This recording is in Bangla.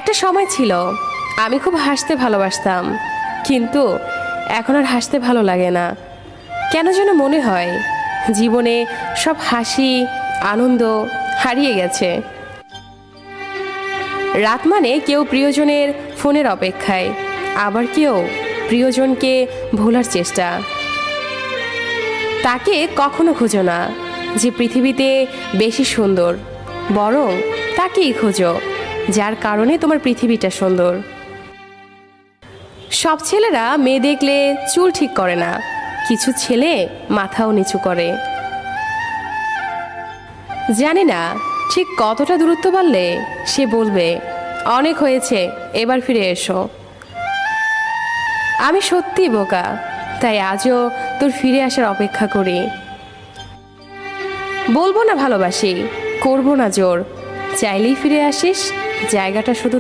একটা সময় ছিল আমি খুব হাসতে ভালোবাসতাম, কিন্তু এখন আর হাসতে ভালো লাগে না। কেন যেন মনে হয় জীবনে সব হাসি আনন্দ হারিয়ে গেছে। রাত মানে কেউ প্রিয়জনের ফোনের অপেক্ষায়, আবার কেউ প্রিয়জনকে ভোলার চেষ্টা। তাকে কখনো খোঁজো না যে পৃথিবীতে বেশি সুন্দর, বরং তাকেই খোঁজো যার কারণে তোমার পৃথিবীটা সুন্দর। সব ছেলেরা মেয়ে দেখলে চুল ঠিক করে না, কিছু ছেলে মাথাও নিচু করে। জানি না ঠিক কতটা দূরত্ব বাড়লে সে বলবে অনেক হয়েছে, এবার ফিরে এসো। আমি সত্যি বোকা, তাই আজও তোর ফিরে আসার অপেক্ষা করি। বলবো না ভালোবাসি, করবো না জোর, চাইলেই ফিরে আসিস, জায়গাটা শুধু